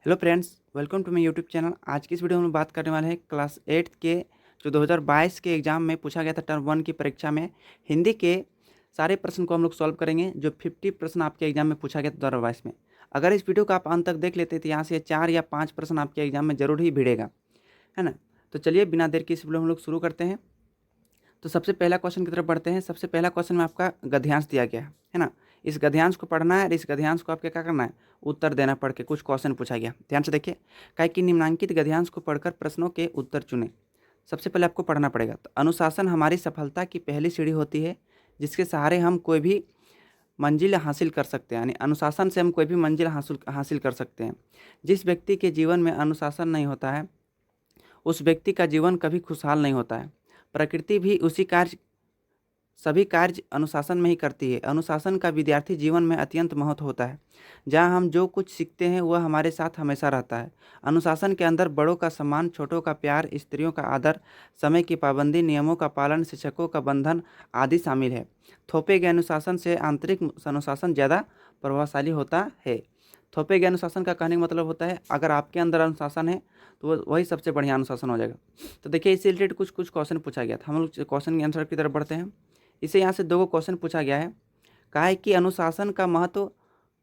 Hello friends, welcome to my YouTube channel. आज की इस वीडियो में बात करने वाले हैं क्लास 8 के जो 2022 के एग्ज़ाम में पूछा गया था टर्म 1 की परीक्षा में हिंदी के सारे प्रश्न को हम लोग सॉल्व करेंगे। जो 50 प्रश्न आपके एग्जाम में पूछा गया था 2022 में। अगर इस वीडियो को आप अंत तक देख लेते तो यहाँ से 4 या 5 प्रश्न आपके एग्जाम में जरूर ही भिड़ेगा, है ना। तो चलिए बिना देर के इस वीडियो हम लोग शुरू करते हैं। तो सबसे पहला क्वेश्चन की तरफ बढ़ते हैं। सबसे पहला क्वेश्चन में आपका गद्यांश दिया गया है ना। इस गद्यांश को पढ़ना है और इस गद्यांश को आपके क्या करना है, उत्तर देना पढ़ के। कुछ क्वेश्चन पूछा गया, ध्यान से देखिए। क्या कि निम्नांकित गद्यांश को पढ़कर प्रश्नों के उत्तर चुने। सबसे पहले आपको पढ़ना पड़ेगा। तो अनुशासन हमारी सफलता की पहली सीढ़ी होती है, जिसके सहारे हम कोई भी मंजिल हासिल कर सकते हैं। यानी अनुशासन से हम कोई भी मंजिल हासिल कर सकते हैं। जिस व्यक्ति के जीवन में अनुशासन नहीं होता है, उस व्यक्ति का जीवन कभी खुशहाल नहीं होता है। प्रकृति भी सभी कार्य अनुशासन में ही करती है। अनुशासन का विद्यार्थी जीवन में अत्यंत महत्व होता है। जहाँ हम जो कुछ सीखते हैं वह हमारे साथ हमेशा रहता है। अनुशासन के अंदर बड़ों का सम्मान, छोटों का प्यार, स्त्रियों का आदर, समय की पाबंदी, नियमों का पालन, शिक्षकों का बंधन आदि शामिल है। थोपे गए अनुशासन से आंतरिक अनुशासन ज़्यादा प्रभावशाली होता है। थोपे गए अनुशासन का कहने का मतलब होता है अगर आपके अंदर अनुशासन है तो वही सबसे बढ़िया अनुशासन हो जाएगा। तो देखिए, इससे रिलेटेड कुछ कुछ क्वेश्चन पूछा गया था। हम लोग क्वेश्चन के आंसर की तरफ बढ़ते हैं। इसे यहाँ से दो क्वेश्चन पूछा गया है। कहा है कि अनुशासन का महत्व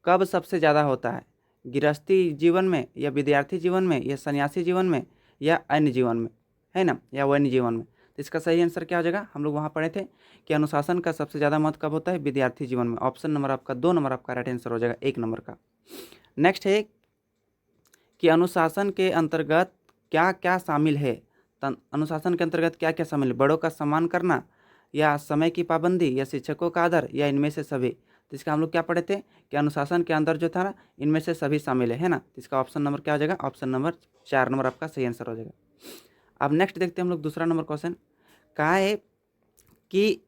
कब सबसे ज़्यादा होता है, गृहस्थी जीवन में या विद्यार्थी जीवन में या सन्यासी जीवन में या अन्य जीवन में, है ना, या वन्य जीवन में। तो इसका सही आंसर क्या हो जाएगा। हम लोग वहाँ पढ़े थे कि अनुशासन का सबसे ज़्यादा महत्व कब होता है, विद्यार्थी जीवन में। ऑप्शन नंबर आपका 2 नंबर आपका राइट आंसर हो जाएगा 1 नंबर का। नेक्स्ट है कि अनुशासन के अंतर्गत क्या क्या शामिल है। अनुशासन के अंतर्गत क्या क्या शामिल है, बड़ों का सम्मान करना या समय की पाबंदी या शिक्षकों का आदर या इनमें से सभी। तो इसका हम लोग क्या पढ़े थे कि अनुशासन के अंदर जो था ना, इनमें से सभी शामिल है ना। तो इसका ऑप्शन नंबर क्या हो जाएगा, ऑप्शन नंबर 4 नंबर आपका सही आंसर हो जाएगा। अब नेक्स्ट देखते हैं हम लोग दूसरा नंबर क्वेश्चन। कहा है कि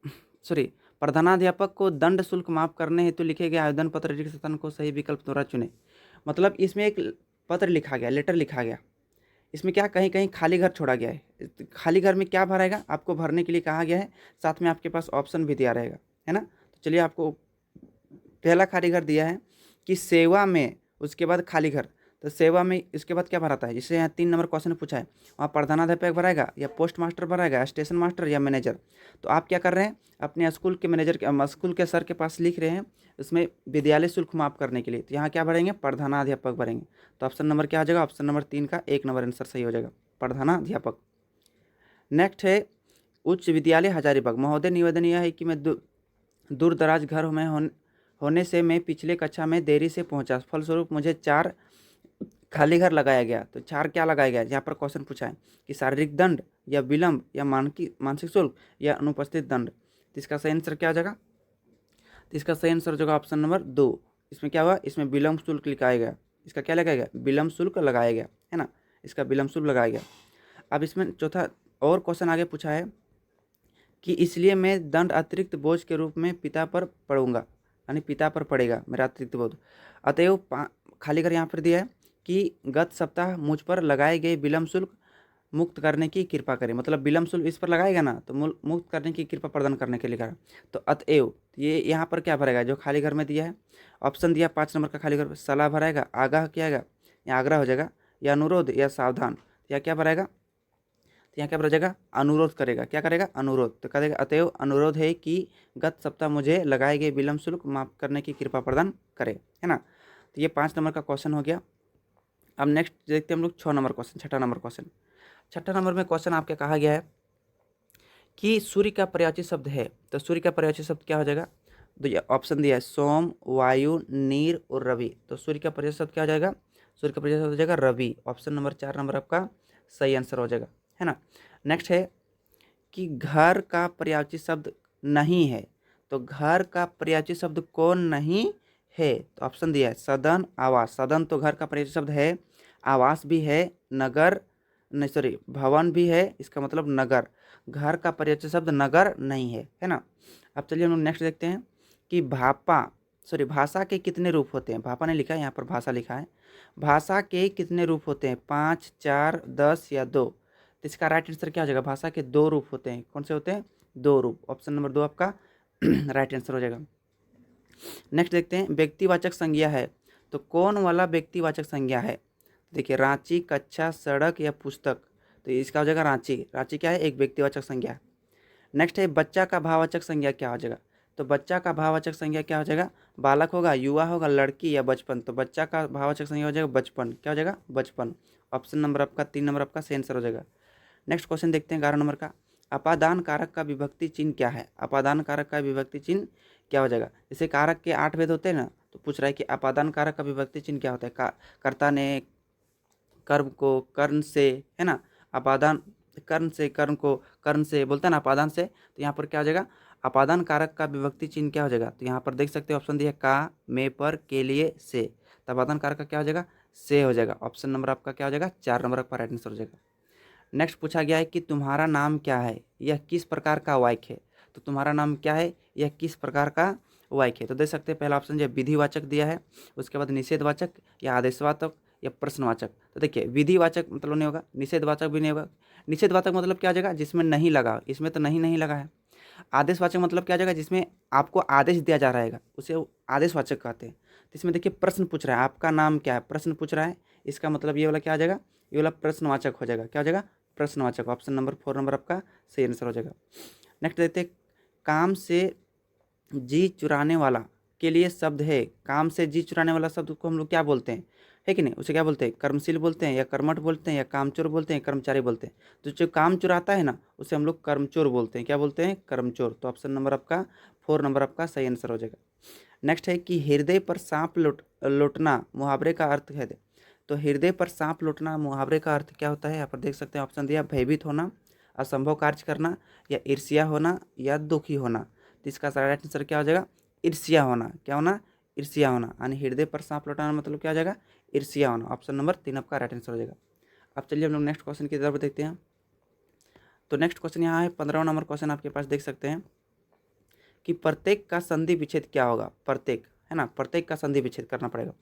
प्रधानाध्यापक को दंड शुल्क माफ करने हेतु लिखे गए आवेदन पत्र रिक्त स्थान को सही विकल्प द्वारा चुने। मतलब इसमें एक पत्र लिखा गया, लेटर लिखा गया। इसमें क्या कहीं कहीं खाली घर छोड़ा गया है। खाली घर में क्या भराएगा, आपको भरने के लिए कहा गया है। साथ में आपके पास ऑप्शन भी दिया रहेगा, है ना। तो चलिए, आपको पहला खाली घर दिया है कि सेवा में, उसके बाद खाली घर। तो सेवा में इसके बाद क्या भराता है, जिससे यहाँ 3 नंबर क्वेश्चन पूछा है। वहाँ प्रधानाध्यापक भराएगा या पोस्ट मास्टर भराएगा, स्टेशन मास्टर या मैनेजर। तो आप क्या कर रहे हैं, अपने स्कूल के मैनेजर के स्कूल के सर के पास लिख रहे हैं उसमें विद्यालय शुल्क माफ करने के लिए। तो यहाँ क्या भरेंगे, प्रधानाध्यापक भरेंगे। तो ऑप्शन नंबर क्या हो जाएगा, ऑप्शन नंबर 3 का 1 नंबर आंसर सही हो जाएगा, प्रधानाध्यापक। नेक्स्ट है उच्च विद्यालय हजारीबाग महोदय, निवेदन यह है कि मैं दूर दराज घर में होने से मैं पिछले कक्षा में देरी से पहुंचा, फलस्वरूप मुझे 4 खाली घर लगाया गया। तो 4 क्या लगाया गया, यहाँ पर क्वेश्चन पूछा है कि शारीरिक दंड या विलंब या मानसिक शुल्क या अनुपस्थित दंड। तो इसका सही आंसर क्या हो जाएगा, तो इसका सही आंसर हो जाएगा ऑप्शन नंबर 2। इसमें क्या हुआ, इसमें विलंब शुल्क लिखाया गया। इसका क्या लगाया गया, विलंब शुल्क लगाया गया, है ना। इसका विलंब शुल्क लगाया गया। अब इसमें चौथा और क्वेश्चन आगे पूछा है कि इसलिए मैं दंड अतिरिक्त बोझ के रूप में पिता पर पड़ूंगा, यानी पिता पर पड़ेगा मेरा अतिरिक्त बोझ। अतएव खाली कर यहाँ पर दिया है कि गत सप्ताह मुझ पर लगाए गए विलंब शुल्क मुक्त करने की कृपा करें। मतलब विलंब शुल्क इस पर लगाएगा ना, तो मुक्त करने की कृपा प्रदान करने के लिए कहा। तो अतएव ये यहाँ पर क्या भरेगा, जो खाली घर में दिया है ऑप्शन दिया 5 नंबर का खाली घर, सलाह भराएगा, आगाह किया आएगा या आग्रह हो जाएगा, या अनुरोध या सावधान। या क्या भरेगा, तो यहाँ क्या भरा जाएगा, अनुरोध करेगा। क्या करेगा, अनुरोध। तो कहेगा अतएव अनुरोध है कि गत सप्ताह मुझे लगाए गए विलंब शुल्क माफ करने की कृपा प्रदान करे, है ना। तो ये 5 नंबर का क्वेश्चन हो गया। अब नेक्स्ट देखते हैं हम लोग 6 नंबर क्वेश्चन, छठा नंबर क्वेश्चन। छठा नंबर में क्वेश्चन आपके कहा गया है कि सूर्य का पर्यायवाची शब्द है। तो सूर्य का पर्यायवाची शब्द क्या हो जाएगा, तो ये ऑप्शन दिया है सोम, वायु, नीर और रवि। तो सूर्य का पर्यायवाची शब्द क्या हो जाएगा, सूर्य का पर्यायवाची शब्द हो जाएगा रवि। ऑप्शन नंबर 4 नंबर आपका सही आंसर हो जाएगा, है ना। नेक्स्ट है कि घर का पर्यायवाची शब्द नहीं है। तो घर का पर्यायवाची शब्द कौन नहीं है, तो ऑप्शन दिया है सदन, आवास। सदन तो घर का पर्यायवाची शब्द है, आवास भी है, नगर नहीं सॉरी भवन भी है, इसका मतलब नगर। घर का पर्यायवाची शब्द नगर नहीं है ना। अब चलिए हम लोग नेक्स्ट देखते हैं कि भाषा के कितने रूप होते हैं। भापा ने लिखा है, यहाँ पर भाषा लिखा है। भाषा के कितने रूप होते हैं, 5, 4, 10 या 2। तो इसका राइट आंसर क्या हो जाएगा, भाषा के 2 रूप होते हैं। कौन से होते हैं, 2 रूप। ऑप्शन नंबर 2 आपका राइट आंसर हो जाएगा। नेक्स्ट देखते हैं व्यक्तिवाचक संज्ञा है, तो कौन वाला व्यक्तिवाचक संज्ञा है। देखिए रांची, कक्षा, सड़क या पुस्तक, तो इसका हो जाएगा रांची। रांची क्या है, एक व्यक्तिवाचक संज्ञा है। नेक्स्ट है बच्चा का भाववाचक संज्ञा क्या हो जाएगा, तो बच्चा का भाववाचक संज्ञा क्या हो जाएगा, बालक होगा, युवा होगा, लड़की या बचपन, तो बच्चा का भाववाचक संज्ञा हो जाएगा बचपन। क्या हो जाएगा, बचपन। ऑप्शन नंबर आपका 3 नंबर आपका सही आंसर हो जाएगा। नेक्स्ट क्वेश्चन देखते हैं 11 नंबर का, अपादान कारक का विभक्ति चिन्ह क्या है। अपादान कारक का विभक्ति चिन्ह क्या हो जाएगा, जैसे कारक के 8 भेद होते हैं ना, तो पूछ रहा है कि अपादान कारक का विभक्ति चिन्ह क्या होता है। कर्ता ने कर्म को कर्ण से, है ना, अपादान कर्ण से, कर्म को कर्ण से बोलता है ना, अपादान से, तो यहाँ पर क्या हो जाएगा, अपादान कारक का विभक्ति चिन्ह क्या हो जाएगा, तो यहाँ पर देख सकते हैं ऑप्शन दिया का, में, पर, के लिए, से, तो अपादान कारक का क्या हो जाएगा, से हो जाएगा। ऑप्शन नंबर आपका क्या हो जाएगा, 4 नंबर आपका राइट आंसर हो जाएगा। नेक्स्ट पूछा गया है कि तुम्हारा नाम क्या है, यह किस प्रकार का वाक्य है, तो तुम्हारा नाम क्या है, यह किस प्रकार का वाक्य है, तो देख सकते हैं पहला ऑप्शन जो विधिवाचक दिया है, उसके बाद निषेधवाचक या आदेशवाचक या प्रश्नवाचक। तो देखिए विधिवाचक मतलब नहीं होगा, निषेधवाचक भी नहीं होगा। निषेधवाचक मतलब क्या आ जाएगा, जिसमें नहीं लगा, इसमें तो नहीं लगा है। आदेशवाचक मतलब क्या आ जाएगा, जिसमें आपको आदेश दिया जा रहा है, उसे आदेशवाचक कहते हैं। तो इसमें देखिए प्रश्न पूछ रहा है, आपका नाम क्या है, प्रश्न पूछ रहा है, इसका मतलब ये वाला क्या आ जाएगा, ये वाला प्रश्नवाचक हो जाएगा। क्या हो जाएगा, प्रश्नवाचक। ऑप्शन नंबर 4 नंबर आपका सही आंसर हो जाएगा। नेक्स्ट देखते हैं, काम से जी चुराने वाला के लिए शब्द है, काम से जी चुराने वाला शब्द को हम लोग क्या बोलते हैं, है कि नहीं, उसे क्या बोलते हैं, कर्मशील बोलते हैं, या कर्मठ बोलते हैं, या कामचोर बोलते हैं, कर्मचारी बोलते हैं। तो जो काम चुराता है ना, उसे हम लोग कर्मचोर बोलते हैं। क्या बोलते हैं, कर्मचोर। तो ऑप्शन नंबर आपका 4 नंबर आपका सही आंसर हो जाएगा। नेक्स्ट है कि हृदय पर सांप लौटना मुहावरे का अर्थ है, तो हृदय पर सांप लौटना मुहावरे का अर्थ क्या होता है, यहाँ पर देख सकते हैं ऑप्शन दिया, भयभीत होना, असंभव कार्य करना, या ईर्ष्या होना, या दुखी होना। तो इसका राइट आंसर क्या हो जाएगा, ईर्ष्या होना। क्या होना, ईर्ष्या होना। यानी हृदय पर सांप लौटाना मतलब क्या हो जाएगा, ईर्ष्या होना। ऑप्शन नंबर 3 आपका राइट आंसर हो जाएगा। अब चलिए हम लोग नेक्स्ट क्वेश्चन की तरफ देखते हैं। तो नेक्स्ट क्वेश्चन यहाँ है 15वां नंबर क्वेश्चन आपके पास देख सकते हैं कि प्रत्येक का संधि विच्छेद क्या होगा, प्रत्येक, है ना, प्रत्येक का संधि विच्छेद करना पड़ेगा।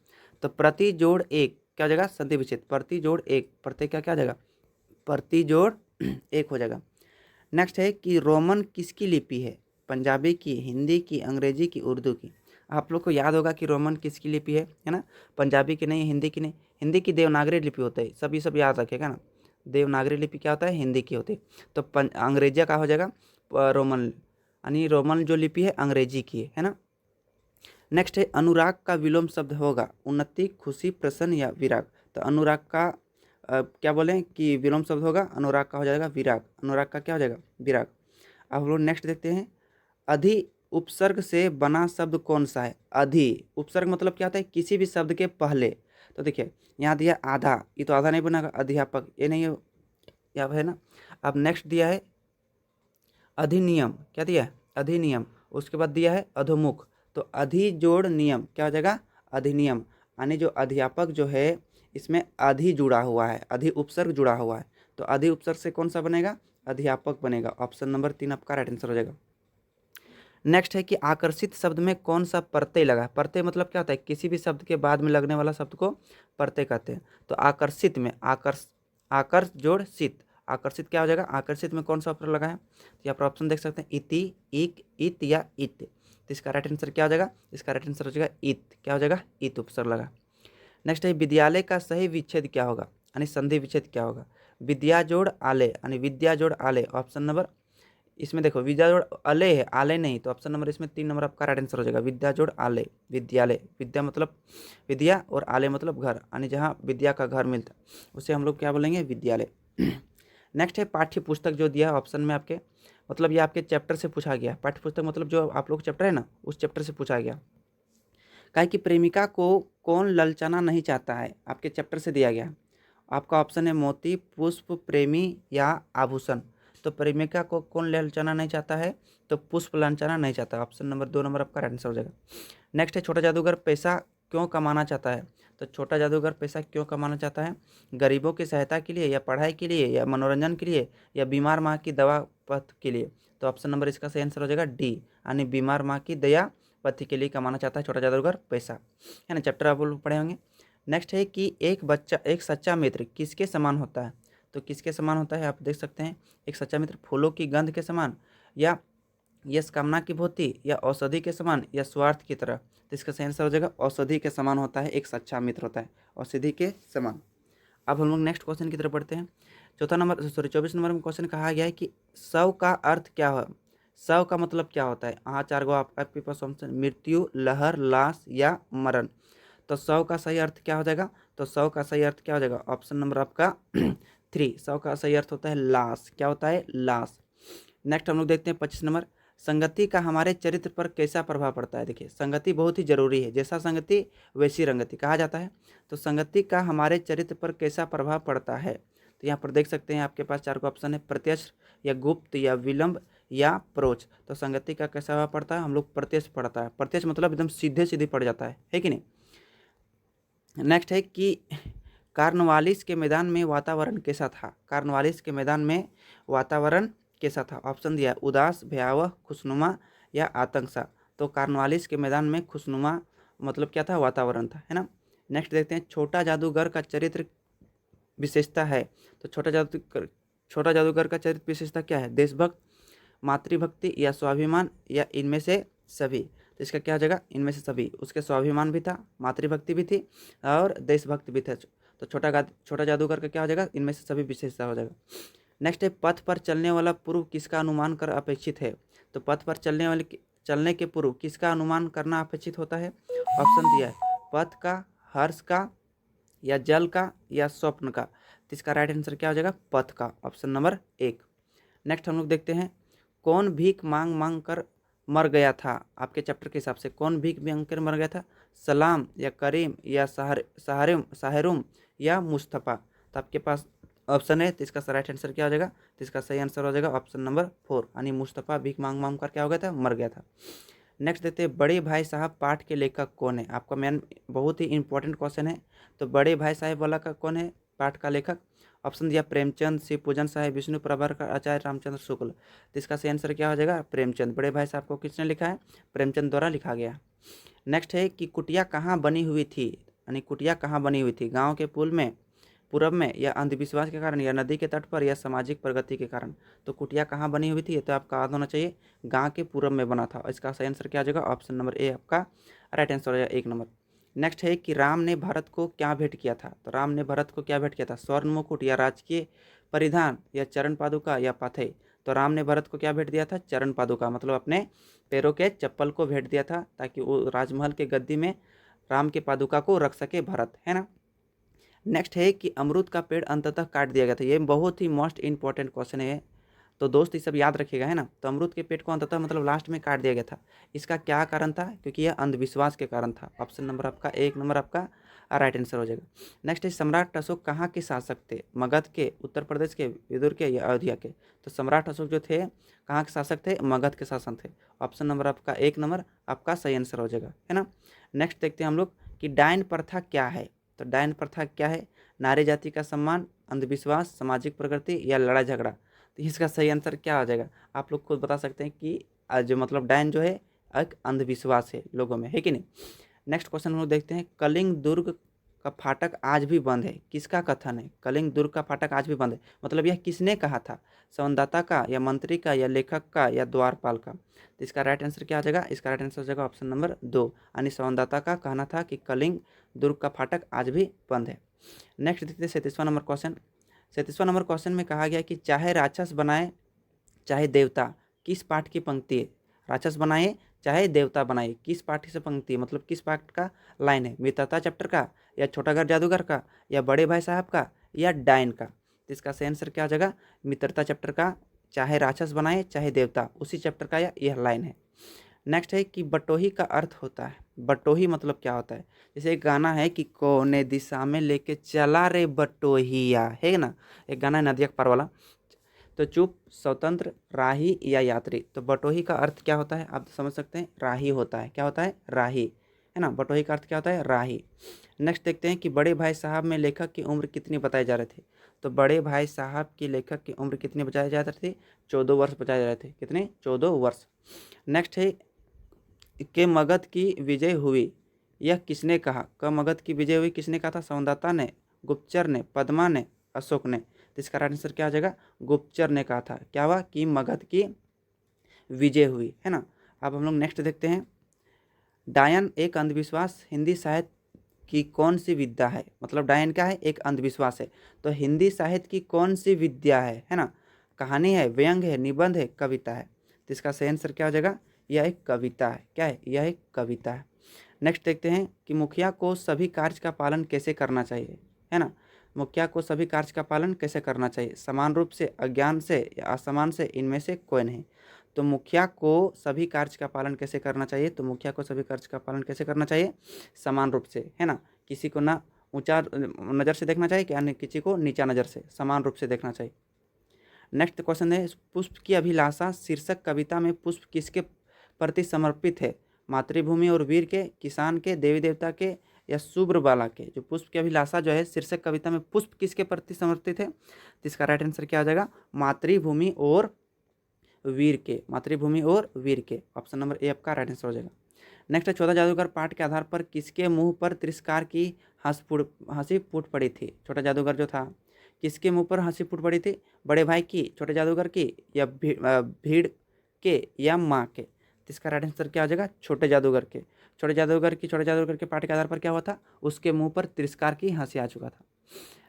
तो प्रति जोड़ एक क्या हो जाएगा, संधि विच्छेद, प्रति जोड़ एक, प्रत्येक का क्या हो जाएगा, प्रति जोड़ एक हो जाएगा। नेक्स्ट है कि रोमन किसकी लिपि है, पंजाबी की, हिंदी की, अंग्रेजी की, उर्दू की। आप लोग को याद होगा कि रोमन किसकी लिपि है ना, पंजाबी की नहीं, हिंदी की नहीं, हिंदी की देवनागरी लिपि होता है, सब याद रखेगा ना, देवनागरी लिपि क्या होता है, हिंदी की होती है। तो अंग्रेजी का हो जाएगा रोमन, यानी रोमन जो लिपि है अंग्रेजी की है ना। नेक्स्ट है अनुराग का विलोम शब्द होगा उन्नति, खुशी, प्रसन्न या विराग। तो अनुराग का क्या बोलें कि विलोम शब्द होगा, अनुराग का हो जाएगा विराग, अनुराग का क्या हो जाएगा, विराग। अब हम लोग नेक्स्ट देखते हैं, अधि उपसर्ग से बना शब्द कौन सा है। अधि उपसर्ग मतलब क्या होता है, किसी भी शब्द के पहले। तो देखिए यहाँ दिया आधा, ये तो आधा नहीं बनेगा, अध्यापक ये नहीं है, यहाँ है ना। अब नेक्स्ट दिया है अधिनियम, क्या दिया है, अधिनियम। उसके बाद दिया है अधोमुख, तो अधि जोड़ नियम क्या हो जाएगा, अधिनियम। यानी जो अध्यापक जो है इसमें अधि जुड़ा हुआ है, अधि उपसर्ग जुड़ा हुआ है, तो अधि उपसर्ग से कौन सा बनेगा, अध्यापक बनेगा। ऑप्शन नंबर 3 आपका राइट आंसर हो जाएगा। नेक्स्ट है कि आकर्षित शब्द में कौन सा प्रत्यय लगा है। प्रत्यय मतलब क्या होता है, किसी भी शब्द के बाद में लगने वाला शब्द को प्रत्यय कहते हैं। तो आकर्षित में आकर्ष जोड़ सित, आकर्षित क्या हो जाएगा, आकर्षित में कौन सा उपसर्ग लगा है, तो यहाँ पर ऑप्शन देख सकते हैं इति, इक, इत या इत। तो इसका राइट आंसर क्या हो जाएगा, इसका राइट आंसर हो जाएगा इत। क्या हो जाएगा, इत उपसर्ग लगा। नेक्स्ट है विद्यालय का सही विच्छेद क्या होगा, यानी संधि विच्छेद क्या होगा। विद्या जोड़ आले, यानी विद्या जोड़ आले। ऑप्शन नंबर इसमें देखो विद्या जोड़ अले है, आले नहीं, तो ऑप्शन नंबर इसमें 3 नंबर आपका राइट आंसर हो जाएगा, विद्या जोड़ आले। विद्यालय, विद्या मतलब विद्या और आले मतलब घर, यानी जहाँ विद्या का घर मिलता है उसे हम लोग क्या बोलेंगे, विद्यालय। नेक्स्ट है पाठ्य पुस्तक, जो दिया है ऑप्शन में आपके, मतलब ये आपके चैप्टर से पूछा गया। पाठ्य पुस्तक मतलब जो आप लोग चैप्टर है ना, उस चैप्टर से पूछा गया। काहे कि प्रेमिका को कौन ललचाना नहीं चाहता है, आपके चैप्टर से दिया गया। आपका ऑप्शन है मोती, पुष्प, प्रेमी या आभूषण। तो प्रेमिका को कौन ललचाना नहीं चाहता है, तो पुष्प ललचाना नहीं चाहता। ऑप्शन नंबर 2 नंबर आपका आंसर हो जाएगा। नेक्स्ट है छोटा जादूगर पैसा क्यों कमाना चाहता है। तो छोटा जादूगर पैसा क्यों कमाना चाहता है, गरीबों की सहायता के लिए, या पढ़ाई के लिए, या मनोरंजन के लिए, या बीमार माँ की दवा पथ के लिए। तो ऑप्शन नंबर इसका सही आंसर हो जाएगा डी, यानी बीमार माँ की दया पति के लिए कमाना चाहता है छोटा जादूगर पैसा, है ना। चैप्टर आप लोग पढ़े होंगे। नेक्स्ट है कि एक सच्चा मित्र किसके समान होता है। तो किसके समान होता है, आप देख सकते हैं, एक सच्चा मित्र फूलों की गंध के समान, या यश कामना की भूति, या औषधि के समान, या स्वार्थ की तरह। तो इसका सही आंसर हो जाएगा औषधि के समान होता है, एक सच्चा मित्र होता है औषधि के समान। अब हम लोग नेक्स्ट क्वेश्चन की तरफ बढ़ते हैं। 24 नंबर में क्वेश्चन कहा गया है कि शव का अर्थ क्या है। शव का मतलब क्या होता है। यहाँ 4 गो आपके पास ऑप्शन, मृत्यु, लहर, लाश या मरण। तो शव का सही अर्थ क्या हो जाएगा। तो शव का सही अर्थ क्या हो जाएगा, ऑप्शन नंबर आपका 3। शव का सही अर्थ होता है लाश। क्या होता है, लाश। नेक्स्ट हम लोग देखते हैं 25 नंबर, संगति का हमारे चरित्र पर कैसा प्रभाव पड़ता है। देखिए संगति बहुत ही जरूरी है, जैसा संगति वैसी रंगति कहा जाता है। तो संगति का हमारे चरित्र पर कैसा प्रभाव पड़ता है। तो यहाँ पर देख सकते हैं आपके पास 4 को ऑप्शन है, प्रत्यक्ष या गुप्त या विलंब या परोक्ष। तो संगति का कैसा प्रभाव पड़ता है, हम लोग प्रत्यक्ष पड़ता है। प्रत्यक्ष मतलब एकदम सीधे सीधे पड़ जाता है कि नहीं। नेक्स्ट है कि कार्नवालिस के मैदान में वातावरण कैसा था। कार्नवालिस के मैदान में वातावरण कैसा था। ऑप्शन दिया, उदास, भयावह, खुशनुमा या आतंक सा। तो कार्नवालिस के मैदान में खुशनुमा मतलब क्या था, वातावरण था, है ना। नेक्स्ट देखते हैं, छोटा जादूगर का चरित्र विशेषता है। तो छोटा जादूगर का चरित्र विशेषता क्या है, देशभक्त, मातृभक्ति या स्वाभिमान या इनमें से सभी। तो इसका क्या हो जाएगा, इनमें से सभी। उसके स्वाभिमान भी था, मातृभक्ति भी थी और देशभक्ति भी था। तो छोटा जादूगर का क्या हो जाएगा, इनमें से सभी विशेषता हो जाएगा। नेक्स्ट है, पथ पर चलने वाला पूर्व किसका अनुमान कर अपेक्षित है। तो पथ पर चलने के पूर्व किसका अनुमान करना अपेक्षित होता है। ऑप्शन दिया है, पथ का, हर्ष का या जल का या स्वप्न का। तो इसका राइट आंसर क्या हो जाएगा, पथ का, ऑप्शन नंबर 1। नेक्स्ट हम लोग देखते हैं, कौन भीख मांग मांग कर मर गया था। आपके चैप्टर के हिसाब से कौन भीख मांग कर मर गया था, सलाम या करीम या साहरुम या मुस्तफ़ा। तो आपके पास ऑप्शन है, तो इसका राइट आंसर क्या हो जाएगा, तो इसका सही आंसर हो जाएगा ऑप्शन नंबर 4, यानी मुस्तफ़ा भीख मांग मांग कर क्या हो गया था, मर गया था। नेक्स्ट देते हैं, बड़े भाई साहब पाठ के लेखक कौन है। आपका मेन बहुत ही इंपॉर्टेंट क्वेश्चन है। तो बड़े भाई साहब वाला का कौन है पाठ का लेखक। ऑप्शन दिया, प्रेमचंद, शिव पूजन साहब, विष्णु प्रभाकर, आचार्य रामचंद्र शुक्ल। तो इसका सही आंसर क्या हो जाएगा, प्रेमचंद। बड़े भाई साहब को किसने लिखा है, प्रेमचंद द्वारा लिखा गया। नेक्स्ट है कि कुटिया कहाँ बनी हुई थी, यानी कुटिया कहाँ बनी हुई थी, गाँव के पुल में, पूरब में, या अंधविश्वास के कारण, या नदी के तट पर, या सामाजिक प्रगति के कारण। तो कुटिया कहाँ बनी हुई थी, तो आपका याद होना चाहिए, गांव के पूरब में बना था। इसका सही आंसर क्या आ जाएगा, ऑप्शन नंबर ए आपका राइट आंसर हो जाएगा, 1 नंबर। नेक्स्ट है कि राम ने भरत को क्या भेंट किया था। तो राम ने भरत को क्या भेंट किया था, स्वर्ण मुकुट या राजकीय परिधान या चरण पादुका या पाथेय। तो राम ने भरत को क्या भेंट दिया था, चरण पादुका, मतलब अपने पैरों के चप्पल को भेंट दिया था, ताकि वो राजमहल के गद्दी में राम के पादुका को रख सके भरत, है ना। नेक्स्ट है कि अमरूद का पेड़ अंततः काट दिया गया था। ये बहुत ही मोस्ट इंपॉर्टेंट क्वेश्चन है, तो दोस्त ये सब याद रखिएगा, है ना। तो अमरूद के पेड़ को अंततः मतलब लास्ट में काट दिया गया था। इसका क्या कारण था, क्योंकि यह अंधविश्वास के कारण था। ऑप्शन नंबर आपका 1 नंबर आपका राइट आंसर हो जाएगा। नेक्स्ट है, सम्राट अशोक कहाँ के शासक थे, मगध के, उत्तर प्रदेश के, विदुर के या अयोध्या के। तो सम्राट अशोक जो थे कहाँ के शासक थे, मगध के शासक थे। ऑप्शन नंबर आपका 1 नंबर आपका सही आंसर हो जाएगा, है ना। नेक्स्ट देखते हैं हम लोग कि डायन प्रथा क्या है। तो डायन प्रथा क्या है, नारी जाति का सम्मान, अंधविश्वास, सामाजिक प्रगति या लड़ाई झगड़ा। तो इसका सही आंसर क्या हो जाएगा, आप लोग खुद बता सकते हैं कि जो मतलब डायन जो है एक अंधविश्वास है लोगों में, है कि नहीं। नेक्स्ट क्वेश्चन हम लोग देखते हैं, कलिंग दुर्ग का फाटक आज भी बंद है, किसका कथन है। कलिंग दुर्ग का फाटक आज भी बंद है, मतलब यह किसने कहा था, संवाददाता का या मंत्री का या लेखक का या द्वारपाल का। तो इसका राइट आंसर क्या आ जाएगा, इसका राइट आंसर हो जाएगा ऑप्शन नंबर 2, यानी संवाददाता का कहना था कि कलिंग दुर्ग का फाटक आज भी बंद है। नेक्स्ट देखते हैं 37वां नंबर क्वेश्चन। 37वां नंबर क्वेश्चन में कहा गया कि चाहे राक्षस बनाए चाहे देवता, किस पाठ की पंक्ति है। राक्षस बनाए चाहे देवता बनाए, किस पाठ से पंक्ति है, मतलब किस पाठ का लाइन है, मित्रता चैप्टर का या छोटा घर जादूगर का या बड़े भाई साहब का या डायन का। तो इसका सही आंसर क्या हो जाएगा, मित्रता चैप्टर का, चाहे राक्षस बनाए चाहे देवता, उसी चैप्टर का यह लाइन है। नेक्स्ट है कि बटोही का अर्थ होता है, बटोही मतलब क्या होता है। जैसे एक गाना है कि कोने दिशा में लेके चला रे बटोहिया, है ना, एक गाना है नदिया पार वाला। तो चुप, स्वतंत्र, राही या यात्री। तो बटोही का अर्थ क्या होता है, आप समझ सकते हैं, राही होता है। क्या होता है, राही, है ना। बटोही का अर्थ क्या होता है, राही। नेक्स्ट देखते हैं कि बड़े भाई साहब में लेखक की उम्र कितनी बताई जा रही थी। तो बड़े भाई साहब की लेखक की उम्र कितनी बताई जा रही थी, 14 वर्ष बताए जा रहे थे। कितने, 14 वर्ष। नेक्स्ट है कि मगध की विजय हुई, यह किसने कहा। क मगध की विजय हुई किसने कहा था, संवाददाता ने, गुप्तचर ने, पद्मा ने, अशोक ने। तो इसका राइट आंसर क्या आ जाएगा, गुप्तचर ने कहा था। क्या हुआ कि मगध की विजय हुई, है ना। अब हम लोग नेक्स्ट देखते हैं, डायन एक अंधविश्वास हिंदी साहित्य की कौन सी विद्या है, मतलब डायन क्या है, एक अंधविश्वास है। तो हिंदी साहित्य की कौन सी विद्या है ना, कहानी है, व्यंग है, निबंध है, कविता है। तो इसका सही आंसर क्या हो जाएगा, यह एक कविता है। क्या है, यह एक कविता है। नेक्स्ट देखते हैं कि मुखिया को सभी कार्य का पालन कैसे करना चाहिए, है ना। मुखिया को सभी कार्य का पालन कैसे करना चाहिए, समान रूप से, अज्ञान से या असमान से, इनमें से कोई नहीं। तो मुखिया को सभी कार्य का पालन कैसे करना चाहिए, तो मुखिया को सभी कार्य का पालन कैसे करना चाहिए, समान रूप से, है ना। किसी को ना ऊंचा नज़र से देखना चाहिए, क्या किसी को नीचा नज़र से, समान रूप से देखना चाहिए। नेक्स्ट क्वेश्चन है, पुष्प की अभिलाषा शीर्षक कविता में पुष्प किसके प्रति समर्पित है, मातृभूमि और वीर के, किसान के, देवी देवता के, या शुभ्र बाला के। जो पुष्प की अभिलाषा जो है शीर्षक कविता में पुष्प किसके प्रति समर्पित है, तो इसका राइट आंसर क्या हो जाएगा, मातृभूमि और वीर के, मातृभूमि और वीर के। ऑप्शन नंबर ए आपका राइट आंसर हो जाएगा। नेक्स्ट है, 14 जादूगर पाठ के आधार पर किसके मुंह पर तिरस्कार की हंसी फूट पड़ी थी। छोटा जादूगर जो था, किसके मुंह पर हंसी फूट पड़ी थी, बड़े भाई की, छोटे जादूगर की, या भीड़ के, या माँ के। तो इसका राइट आंसर क्या हो जाएगा, छोटे जादूगर के। छोटे जादूगर के पाठ के आधार पर क्या हुआ था, उसके मुंह पर तिरस्कार की हंसी आ चुका था।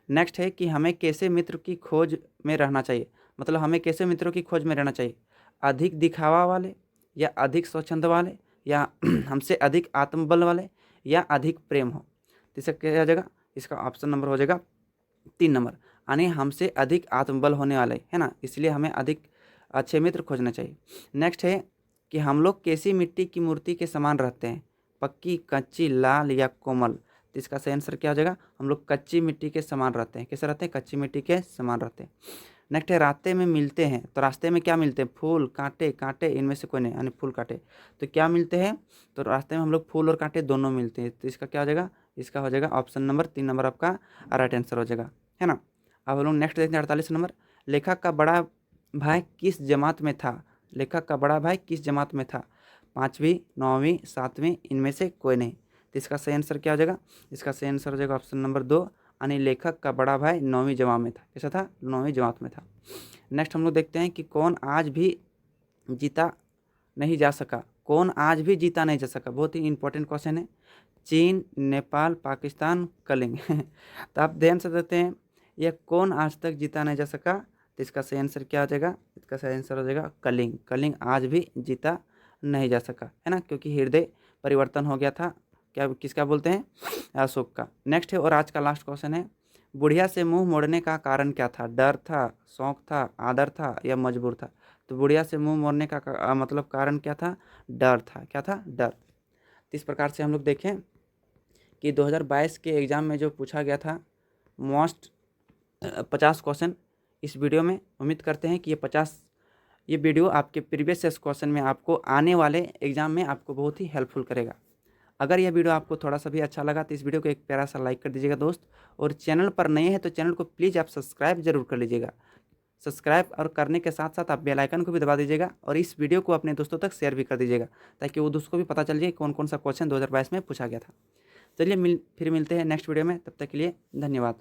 नेक्स्ट है कि हमें कैसे मित्र की खोज में रहना चाहिए, मतलब हमें कैसे मित्रों की खोज में रहना चाहिए, अधिक दिखावा वाले, या अधिक स्वच्छंद वाले, या हमसे अधिक आत्मबल वाले, या अधिक प्रेम हो। तो इसका क्या हो जाएगा, इसका ऑप्शन नंबर हो जाएगा 3 नंबर, यानी हमसे अधिक आत्मबल होने वाले, है ना, इसलिए हमें अधिक अच्छे मित्र खोजना चाहिए। नेक्स्ट है कि हम लोग कैसी मिट्टी की मूर्ति के समान रहते हैं, पक्की, कच्ची, लाल, या कोमल। तो इसका सही आंसर क्या हो जाएगा, हम लोग कच्ची मिट्टी के समान रहते हैं। कैसे रहते हैं, कच्ची मिट्टी के समान रहते हैं। नेक्स्ट है, रास्ते में मिलते हैं, तो रास्ते में क्या मिलते हैं, फूल, कांटे, कांटे, इनमें से कोई नहीं, यानी फूल, कांटे। तो क्या मिलते हैं, तो रास्ते में हम लोग फूल और कांटे दोनों मिलते हैं। तो इसका क्या हो जाएगा, इसका हो जाएगा ऑप्शन नंबर 3 नंबर आपका राइट आंसर हो जाएगा, है ना। अब हम लोग नेक्स्ट देखते हैं 48 नंबर, लेखक का बड़ा भाई किस जमात में था, लेखक का बड़ा भाई किस जमात में था, 5वीं, 9वीं, 7वीं, इनमें से कोई नहीं। तो इसका सही आंसर क्या हो जाएगा, इसका सही आंसर हो जाएगा ऑप्शन नंबर 2, यानी लेखक का बड़ा भाई 9वीं जमात में था। कैसा था, 9वीं जमात में था। नेक्स्ट हम लोग देखते हैं कि कौन आज भी जीता नहीं जा सका, कौन आज भी जीता नहीं जा सका, बहुत ही इंपॉर्टेंट क्वेश्चन है। चीन, नेपाल, पाकिस्तान, कलिंग। तो आप ध्यान से देखते हैं, यह कौन आज तक जीता नहीं जा सका। तो इसका सही आंसर क्या हो जाएगा, इसका सही आंसर हो जाएगा कलिंग। कलिंग आज भी जीता नहीं जा सका, है ना, क्योंकि हृदय परिवर्तन हो गया था। क्या, किसका बोलते हैं, अशोक का। नेक्स्ट है, और आज का लास्ट क्वेश्चन है, बुढ़िया से मुंह मोड़ने का कारण क्या था, डर था, शौक था, आदर था, या मजबूर था। तो बुढ़िया से मुंह मोड़ने का मतलब कारण क्या था, डर था। क्या था, डर। तो इस प्रकार से हम लोग देखें कि 2022 के एग्ज़ाम में जो पूछा गया था मोस्ट 50 क्वेश्चन इस वीडियो में, उम्मीद करते हैं कि ये वीडियो आपके प्रीवियस क्वेश्चन में आपको आने वाले एग्ज़ाम में आपको बहुत ही हेल्पफुल करेगा। अगर यह वीडियो आपको थोड़ा सा भी अच्छा लगा तो इस वीडियो को एक प्यारा सा लाइक कर दीजिएगा दोस्त, और चैनल पर नए हैं तो चैनल को प्लीज़ आप सब्सक्राइब जरूर कर लीजिएगा। सब्सक्राइब और करने के साथ साथ आप बेल आइकन को भी दबा दीजिएगा, और इस वीडियो को अपने दोस्तों तक शेयर भी कर दीजिएगा, ताकि वो दोस्तों को भी पता चल जाए कौन कौन सा क्वेश्चन 2022 में पूछा गया था। चलिए फिर मिलते हैं नेक्स्ट वीडियो में, तब तक के लिए धन्यवाद।